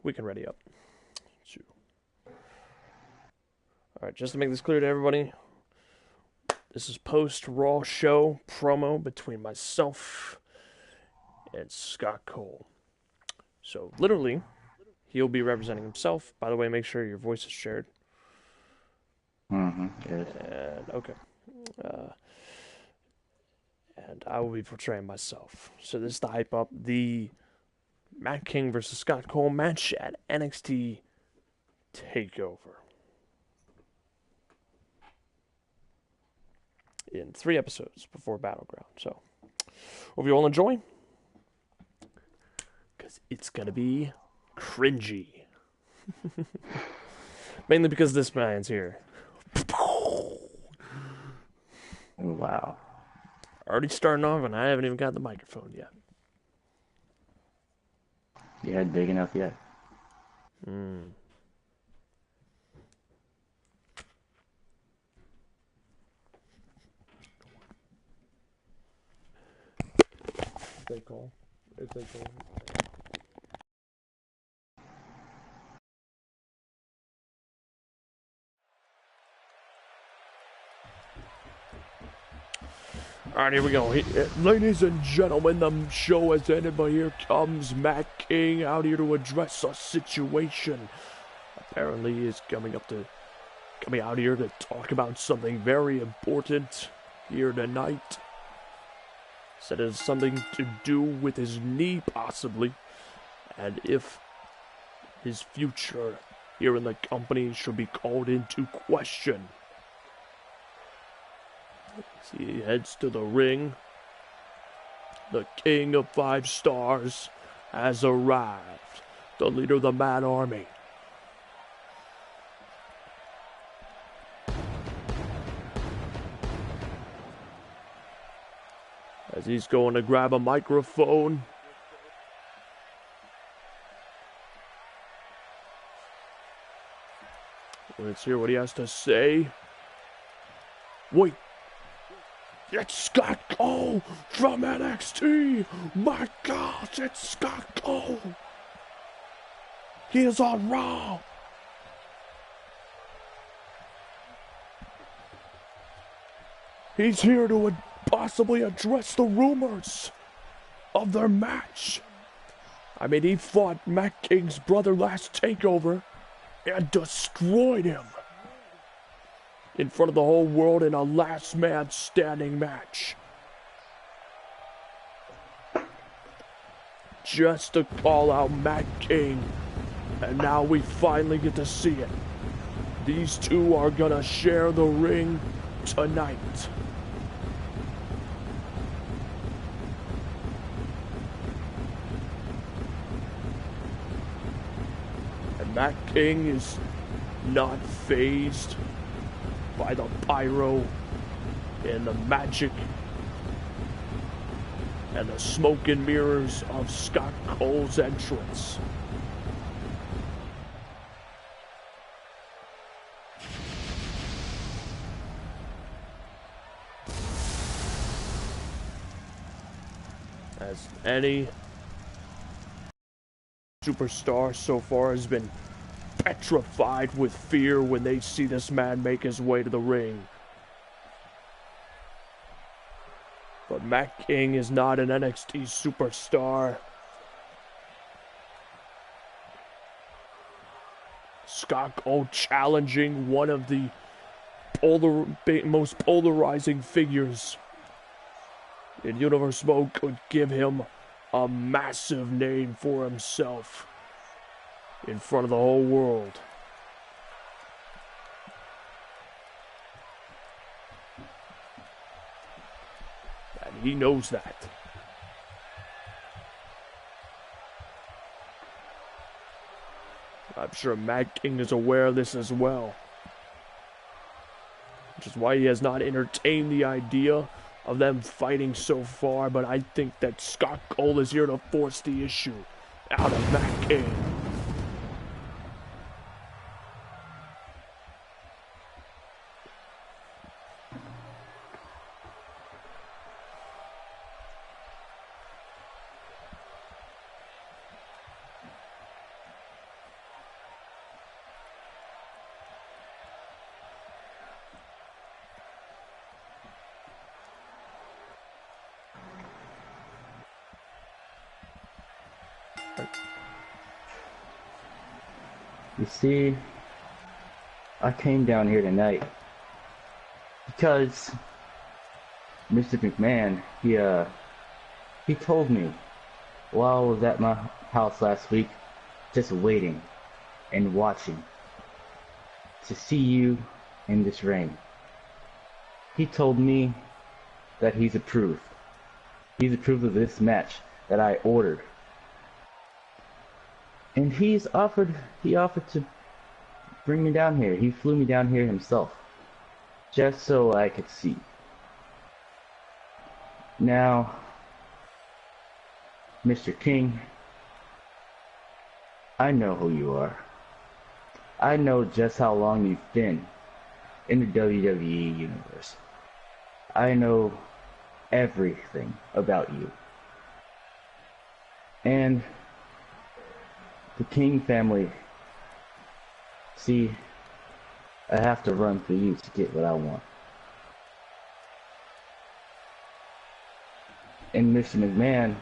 we can ready up. Alright, just to make this clear to everybody, this is post-Raw show promo between myself and Scott Cole. So, literally, he'll be representing himself. By the way, make sure your voice is shared. Yes. And, okay. And I will be portraying myself. So this is to hype up the Matt King versus Scott Cole match at NXT TakeOver. In 3 episodes before Battleground. So, hope you all enjoy. Because it's going to be cringy. Mainly because this man's here. Wow. Already starting off and I haven't even got the microphone yet. Yeah, big enough yet. They call. If they call. Alright, here we go. Ladies and gentlemen, the show has ended, but here comes Matt King out here to address a situation. Apparently he's coming out here to talk about something very important here tonight. Said it has something to do with his knee, possibly, and if his future here in the company should be called into question. As he heads to the ring, the King of 5 Stars has arrived, the leader of the Mad Army. As he's going to grab a microphone, let's hear what he has to say. Wait, it's Scott Cole from NXT! My gosh, it's Scott Cole! He is on Raw! He's here to possibly address the rumors of their match. I mean, he fought Matt King's brother last TakeOver and destroyed him in front of the whole world in a last man standing match. Just to call out Matt King, and now we finally get to see it. These two are gonna share the ring tonight. Matt King is not fazed by the pyro and the magic and the smoke and mirrors of Scott Cole's entrance. As any superstar so far has been petrified with fear when they see this man make his way to the ring. But Matt King is not an NXT superstar. Scott Cole challenging one of the most polarizing figures in Universe Mode could give him a massive name for himself in front of the whole world. And he knows that. I'm sure Matt King is aware of this as well. Which is why he has not entertained the idea of them fighting so far, but I think that Scott Cole is here to force the issue out of Matt King. You see, I came down here tonight because Mr. McMahon, he told me while I was at my house last week, just waiting and watching to see you in this ring. He told me that he's approved. He's approved of this match that I ordered. And he offered to bring me down here. He flew me down here himself, just so I could see. Now, Mr. King, I know who you are. I know just how long you've been in the WWE universe. I know everything about you. And the King family, see, I have to run through you to get what I want. And Mr. McMahon,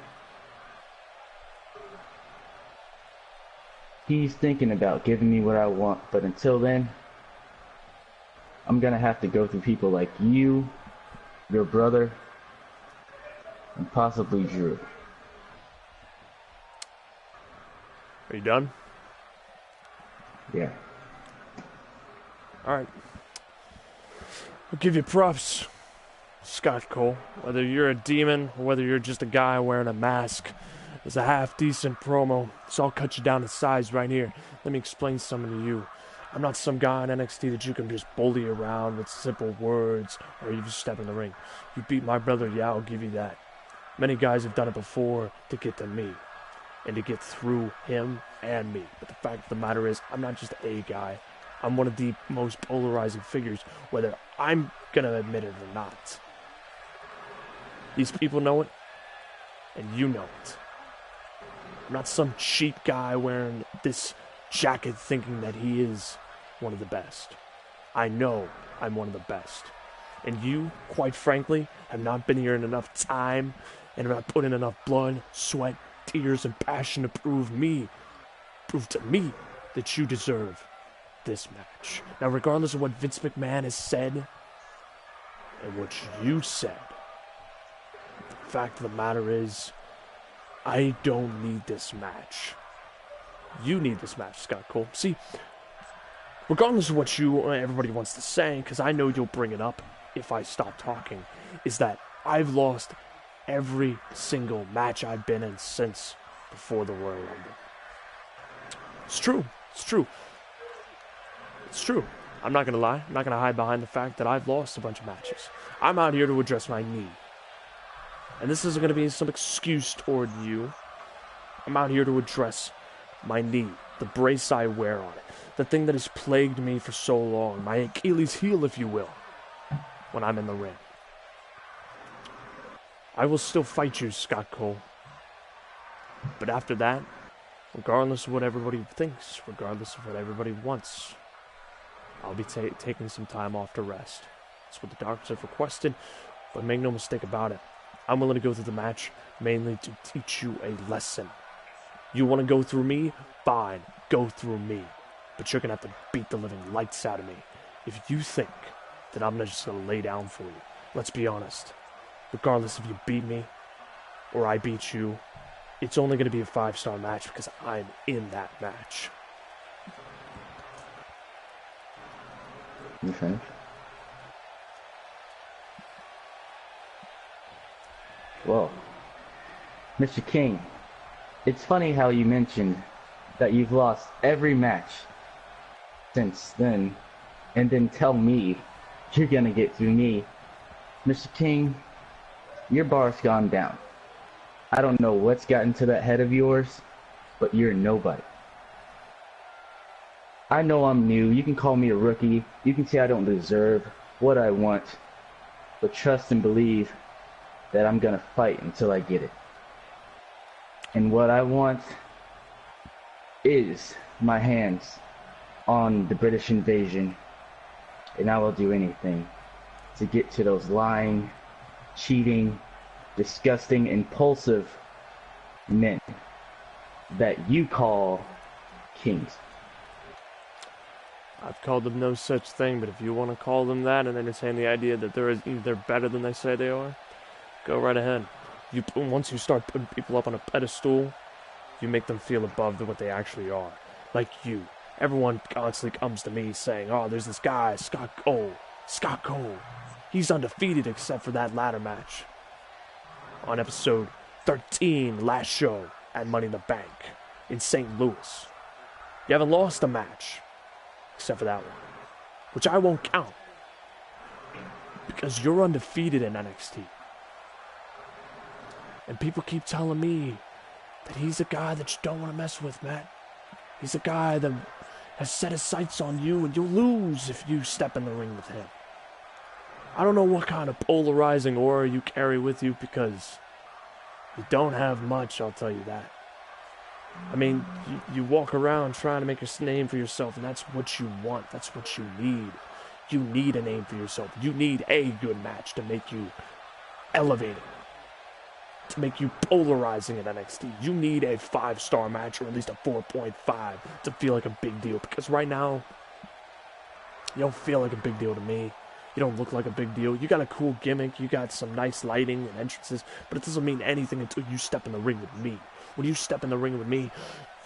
he's thinking about giving me what I want, but until then, I'm gonna have to go through people like you, your brother, and possibly Drew. Are you done? Yeah. Alright. I'll give you props, Scott Cole. Whether you're a demon or whether you're just a guy wearing a mask, it's a half-decent promo. So I'll cut you down to size right here. Let me explain something to you. I'm not some guy in NXT that you can just bully around with simple words or you just step in the ring. You beat my brother, yeah, I'll give you that. Many guys have done it before to get to me and to get through him and me. But the fact of the matter is, I'm not just a guy. I'm one of the most polarizing figures, whether I'm going to admit it or not. These people know it, and you know it. I'm not some cheap guy wearing this jacket thinking that he is one of the best. I know I'm one of the best. And you, quite frankly, have not been here in enough time and have not put in enough blood, sweat, tears, and passion to prove to me that you deserve this match. Now, regardless of what Vince McMahon has said and what you said, the fact of the matter is, I don't need this match. You need this match, Scott Cole. See, regardless of what everybody wants to say, because I know you'll bring it up if I stop talking, is that I've lost every single match I've been in since before the Royal Rumble. It's true. It's true. It's true. I'm not going to lie. I'm not going to hide behind the fact that I've lost a bunch of matches. I'm out here to address my knee. And this isn't going to be some excuse toward you. I'm out here to address my knee, the brace I wear on it, the thing that has plagued me for so long, my Achilles heel, if you will, when I'm in the ring. I will still fight you, Scott Cole. But after that, regardless of what everybody thinks, regardless of what everybody wants, I'll be taking some time off to rest. That's what the doctors have requested, but make no mistake about it. I'm willing to go through the match mainly to teach you a lesson. You want to go through me? Fine, go through me. But you're going to have to beat the living lights out of me. If you think that I'm just going to lay down for you, let's be honest. Regardless if you beat me or I beat you, it's only going to be a 5-star match because I'm in that match. You finished? Well, Mr. King, it's funny how you mentioned that you've lost every match since then, and then tell me you're gonna get through me. Mr. King, your bar's gone down. I don't know what's gotten to that head of yours, but you're nobody. I know I'm new. You can call me a rookie. You can say I don't deserve what I want, but trust and believe that I'm gonna fight until I get it. And what I want is my hands on the British invasion, and I will do anything to get to those lying, cheating, disgusting, impulsive men that you call kings. I've called them no such thing, but if you want to call them that and entertain the idea that they're better than they say they are, go right ahead. Once you start putting people up on a pedestal, you make them feel above what they actually are. Like you. Everyone constantly comes to me saying, oh, there's this guy, Scott Cole. He's undefeated except for that ladder match on episode 13, last show at Money in the Bank in St. Louis. You haven't lost a match except for that one, which I won't count because you're undefeated in NXT. And people keep telling me that he's a guy that you don't want to mess with, Matt. He's a guy that has set his sights on you, and you'll lose if you step in the ring with him. I don't know what kind of polarizing aura you carry with you because you don't have much, I'll tell you that. I mean, you walk around trying to make a name for yourself, and that's what you want. That's what you need. You need a name for yourself. You need a good match to make you elevated, to make you polarizing in NXT. You need a 5-star match, or at least a 4.5, to feel like a big deal. Because right now, you don't feel like a big deal to me. You don't look like a big deal. You got a cool gimmick. You got some nice lighting and entrances, but it doesn't mean anything until you step in the ring with me. When you step in the ring with me,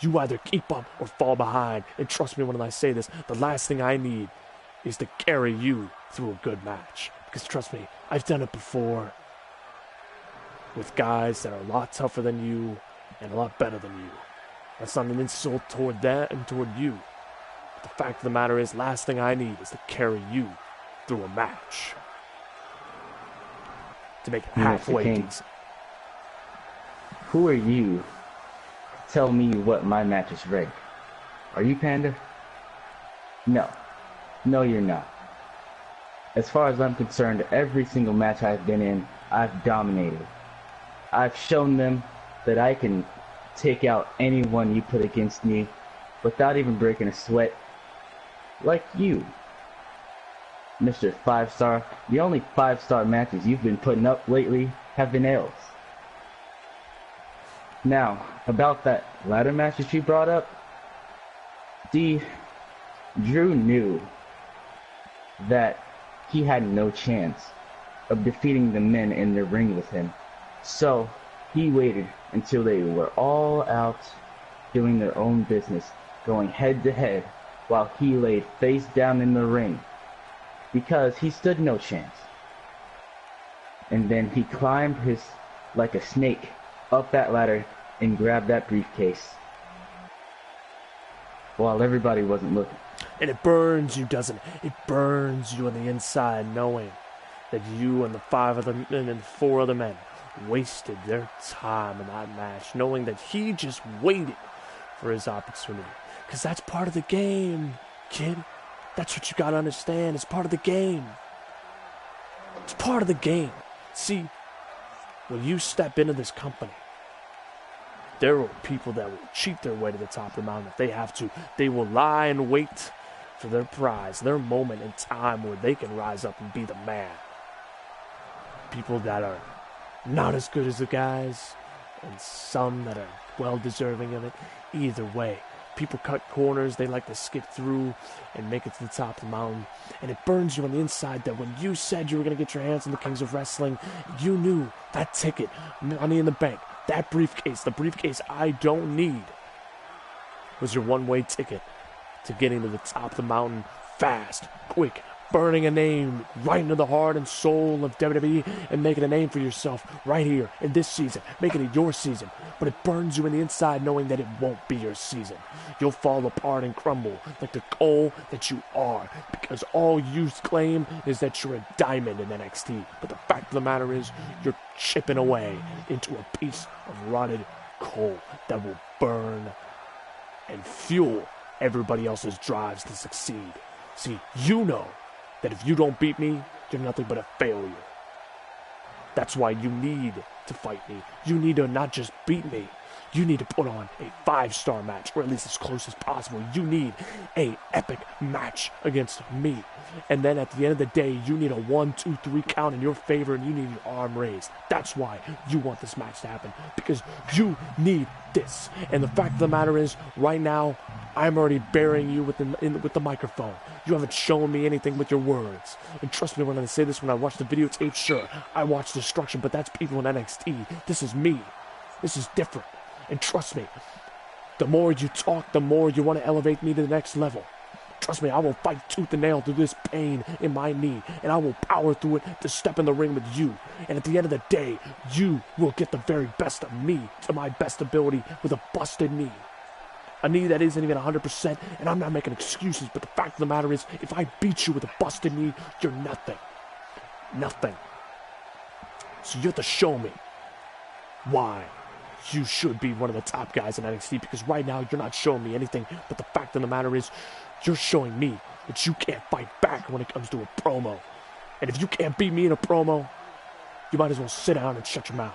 you either keep up or fall behind. And trust me when I say this, the last thing I need is to carry you through a good match. Because trust me, I've done it before with guys that are a lot tougher than you and a lot better than you. That's not an insult toward that and toward you. But the fact of the matter is, last thing I need is to carry you through a match to make it halfway decent. Who are you? Tell me what my match is rigged. Are you, Panda? No. No, you're not. As far as I'm concerned, every single match I've been in, I've dominated. I've shown them that I can take out anyone you put against me without even breaking a sweat. Like you, Mr. 5-star. The only 5-star matches you've been putting up lately have been L's. Now, about that ladder match that you brought up, Drew knew that he had no chance of defeating the men in the ring with him. So, he waited until they were all out doing their own business, going head to head, while he laid face down in the ring, because he stood no chance. And then he climbed like a snake, up that ladder and grabbed that briefcase while everybody wasn't looking. And it burns you, doesn't it? It burns you on the inside knowing that you and the 5 other men and 4 other men wasted their time in that match, knowing that he just waited for his opportunity. Because that's part of the game, kid. That's what you gotta understand. It's part of the game. It's part of the game. See, when you step into this company, there are people that will cheat their way to the top of the mountain if they have to. They will lie in wait for their prize, their moment in time where they can rise up and be the man. People that are not as good as the guys, and some that are well deserving of it. Either way, people cut corners. They like to skip through and make it to the top of the mountain. And it burns you on the inside that when you said you were going to get your hands on the Kings of Wrestling, you knew that ticket, Money in the Bank, that briefcase, the briefcase I don't need, was your one-way ticket to getting to the top of the mountain fast, quick, burning a name right into the heart and soul of WWE and making a name for yourself right here in this season, making it your season. But it burns you in the inside knowing that it won't be your season. You'll fall apart and crumble like the coal that you are, because all you claim is that you're a diamond in NXT. But the fact of the matter is, you're chipping away into a piece of rotted coal that will burn and fuel everybody else's drives to succeed. See, you know that if you don't beat me, you're nothing but a failure. That's why you need to fight me. You need to not just beat me. You need to put on a 5-star match, or at least as close as possible. You need a epic match against me. And then at the end of the day, you need a 1, 2, 3 count in your favor, and you need your arm raised. That's why you want this match to happen, because you need this. And the fact of the matter is, right now, I'm already burying you with the microphone. You haven't shown me anything with your words. And trust me when I say this, when I watch the videotape, sure, I watch Destruction, but that's people in NXT. This is me. This is different. And trust me, the more you talk, the more you want to elevate me to the next level. Trust me, I will fight tooth and nail through this pain in my knee, and I will power through it to step in the ring with you. And at the end of the day, you will get the very best of me to my best ability with a busted knee. A knee that isn't even 100%, and I'm not making excuses, but the fact of the matter is, if I beat you with a busted knee, you're nothing. Nothing. So you have to show me why you should be one of the top guys in NXT, because right now you're not showing me anything, but the fact of the matter is, you're showing me that you can't fight back when it comes to a promo. And if you can't beat me in a promo, you might as well sit down and shut your mouth.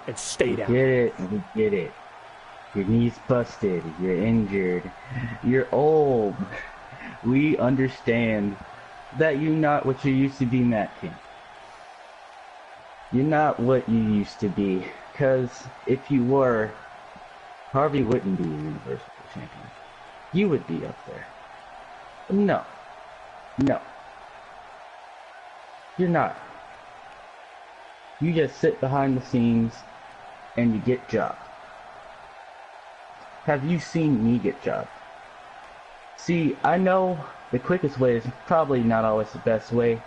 And stay down. We get it. Your knee's busted, you're injured, you're old. We understand that you're not what you used to be, Matt King. You're not what you used to be, because if you were, Harvey wouldn't be a Universal Champion. You would be up there. No. You're not. You just sit behind the scenes and you get jobbed. Have you seen me get jobbed? See, I know the quickest way is probably not always the best way,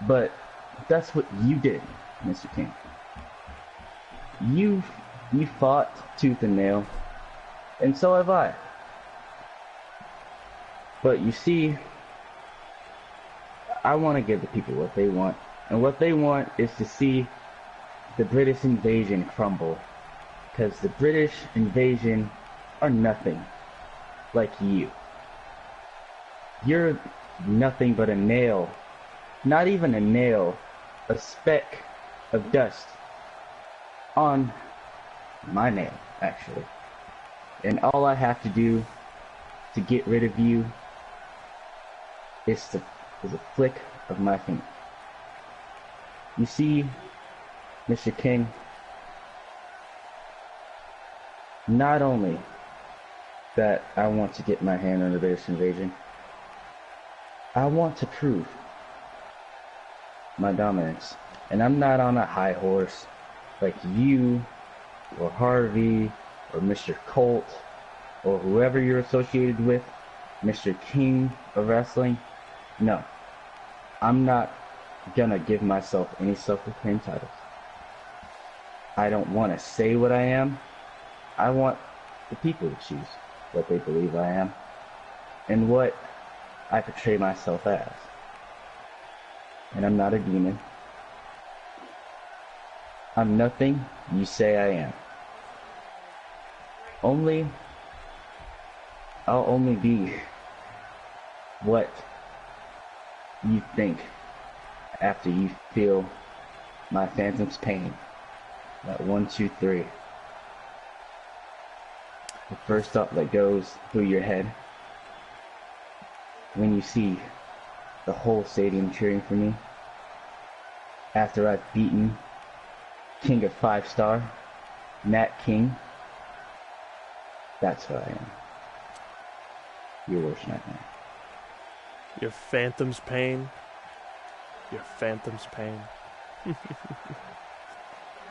but that's what you did, Mr. King. You fought tooth and nail, and so have I. But you see, I want to give the people what they want, and what they want is to see the British invasion crumble, because the British invasion are nothing like you. You're nothing but a nail, not even a nail, a speck of dust on my nail, actually. And all I have to do to get rid of you is a flick of my finger. You see, Mr. King, not only that I want to get my hand on the British invasion, I want to prove my dominance. And I'm not on a high horse like you or Harvey or Mr. Colt or whoever you're associated with, Mr. King of Wrestling. No, I'm not gonna give myself any self-proclaimed titles. I don't want to say what I am. I want the people to choose what they believe I am and what I portray myself as. And I'm not a demon. I'm nothing you say I am. I'll only be what you think after you feel my phantom's pain. That 1, 2, 3. The first thought that goes through your head when you see the whole stadium cheering for me after I've beaten King of 5-Star, Matt King. That's who I am. Your worst nightmare. Your phantom's pain. Your phantom's pain.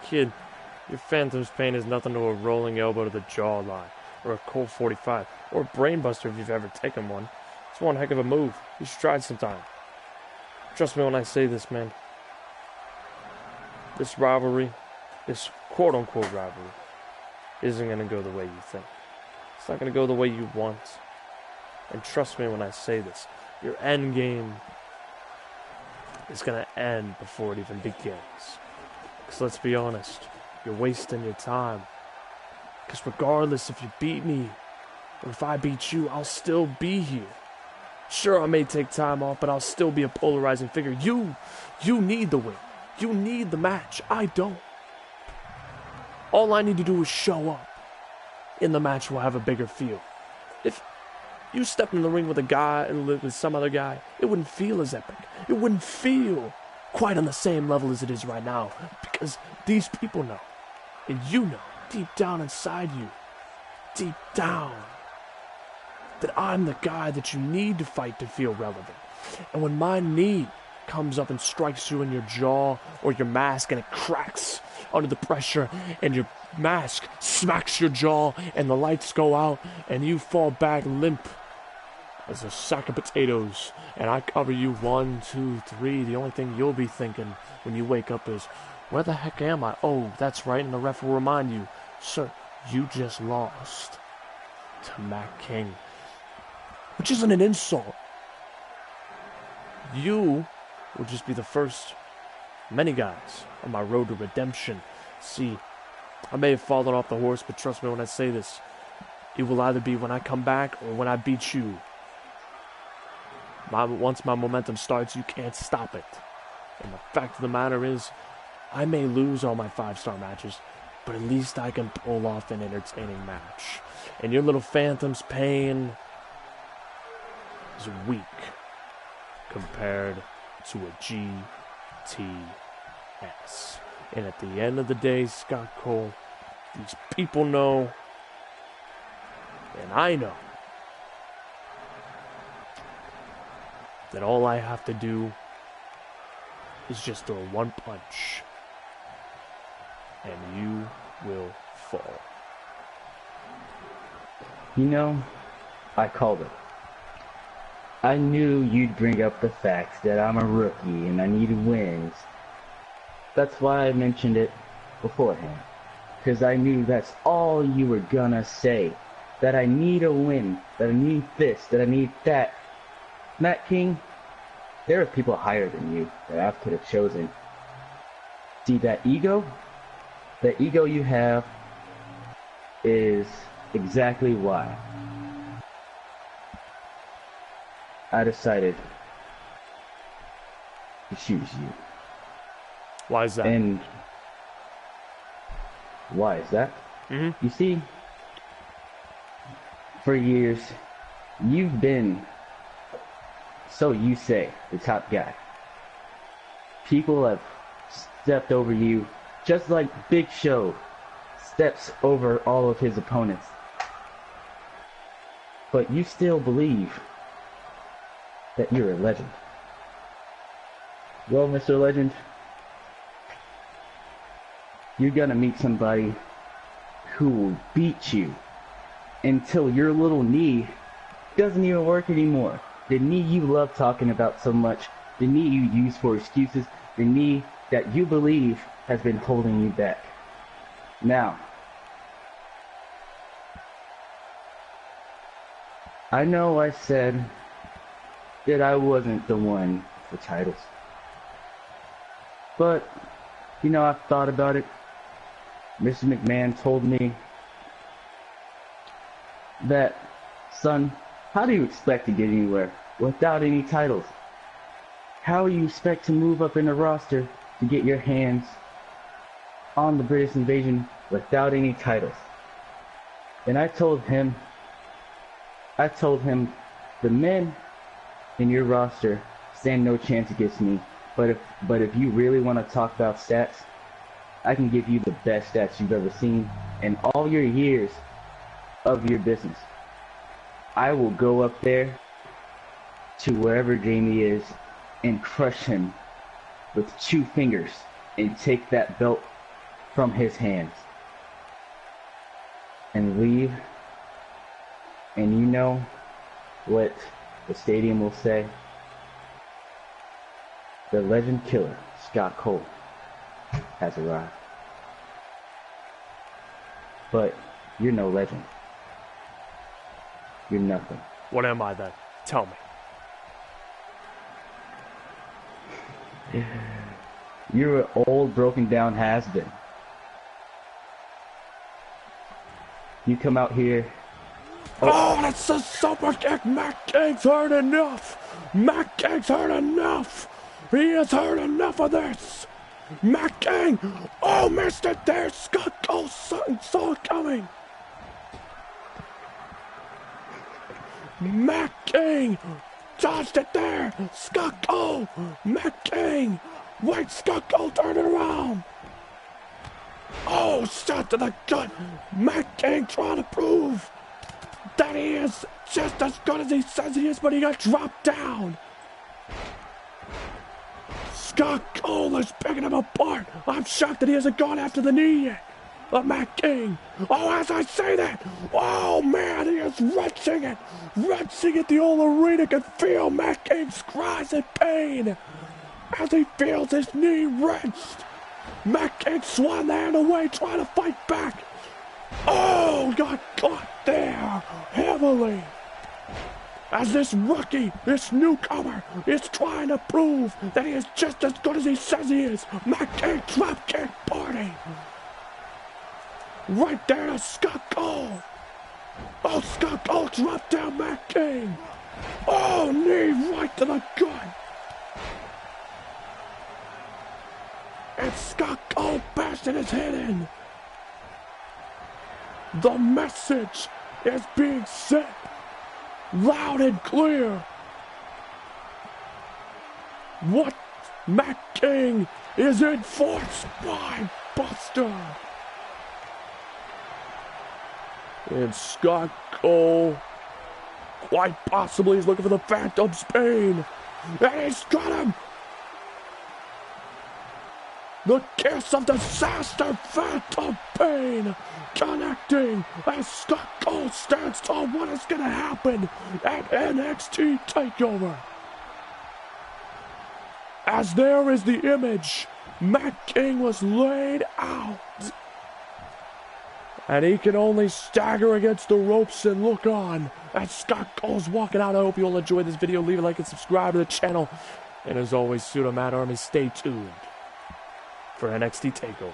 Kid, your phantom's pain is nothing to a rolling elbow to the jawline, or a Colt 45, or a brainbuster if you've ever taken one. It's one heck of a move. You should try it sometime. Trust me when I say this, man. This rivalry, this quote-unquote rivalry, isn't going to go the way you think. It's not going to go the way you want. And trust me when I say this, your end game is going to end before it even begins. Because let's be honest, you're wasting your time. Because regardless if you beat me, or if I beat you, I'll still be here. Sure, I may take time off, but I'll still be a polarizing figure. You need the win. You need the match. I don't. All I need to do is show up. In the match, we'll have a bigger feel. If you stepped in the ring with a guy and lived with some other guy, it wouldn't feel as epic. It wouldn't feel quite on the same level as it is right now. Because these people know. And you know, deep down inside you, deep down, that I'm the guy that you need to fight to feel relevant. And when my knee comes up and strikes you in your jaw or your mask and it cracks under the pressure and your mask smacks your jaw and the lights go out and you fall back limp as a sack of potatoes and I cover you 1, 2, 3, the only thing you'll be thinking when you wake up is, where the heck am I? Oh, that's right, and the ref will remind you, sir, you just lost to Matt King. Which isn't an insult. You will just be the first of many guys on my road to redemption. See, I may have fallen off the horse, but trust me when I say this, it will either be when I come back or when I beat you. Once my momentum starts, you can't stop it. And the fact of the matter is, I may lose all my 5-star matches, but at least I can pull off an entertaining match. And your little Phantom's pain is weak compared to a GTS. And at the end of the day, Scott Cole, these people know, and I know, that all I have to do is just throw one punch, and you will fall. You know, I called it. I knew you'd bring up the fact that I'm a rookie and I need wins. That's why I mentioned it beforehand. Because I knew that's all you were gonna say. That I need a win. That I need this. That I need that. Matt King, there are people higher than you that I could have chosen. See, that ego? The ego you have is exactly why I decided to choose you. Why is that? And why is that? Mm-hmm. You see, for years, you've been, so you say, the top guy. People have stepped over you, just like Big Show steps over all of his opponents. But you still believe that you're a legend. Well, Mr. Legend, you're gonna meet somebody who will beat you until your little knee doesn't even work anymore. The knee you love talking about so much, the knee you use for excuses, the knee that you believe has been holding you back. Now, I know I said that I wasn't the one for titles. But, you know, I've thought about it. Mr. McMahon told me that, son, how do you expect to get anywhere without any titles? How do you expect to move up in the roster to get your hands on the British Invasion without any titles? And I told him, the men in your roster stand no chance against me. But if you really want to talk about stats, I can give you the best stats you've ever seen in all your years of your business. I will go up there to wherever Jamie is and crush him with 2 fingers and take that belt from his hands and leave. And you know what the stadium will say? The legend killer, Scott Cole, has arrived. But you're no legend. You're nothing. What am I then? Tell me. You're an old, broken down has-been. You come out here. Oh, that's so super kick. Matt King's heard enough. Matt King's heard enough. He has heard enough of this. Matt King. Oh, Mr. There's Scott Cole. Something saw it coming. Matt King. Dodged it there. Scott Cole. Matt King. Wait, Scott Cole, turn it around. Oh, shot to the gut. Matt King trying to prove that he is just as good as he says he is, but he got dropped down. Scott Cole is picking him apart. I'm shocked that he hasn't gone after the knee yet. Matt King. Oh, as I say that, oh man, he is wrenching it. Wrenching it. The whole arena can feel Matt King's cries in pain as he feels his knee wrenched. Matt King swung the hand away, trying to fight back. Oh, got caught there heavily. As this rookie, this newcomer, is trying to prove that he is just as good as he says he is. Matt King dropkick party. Right there to Scott Cole. Oh, Scott Cole dropped down Matt King. Oh, knee right to the gut. And Scott Cole bashing his head in. The message is being sent loud and clear. What Matt King is in for spine buster. And Scott Cole quite possibly is looking for the Phantom's pain. And he's got him. The kiss of disaster, Phantom Pain, connecting as Scott Cole stands tall. What is going to happen at NXT TakeOver? As there is the image, Matt King was laid out. And he can only stagger against the ropes and look on as Scott Cole's walking out. I hope you all enjoyed this video. Leave a like and subscribe to the channel. And as always, Pseudo Matt Army, stay tuned for NXT TakeOver.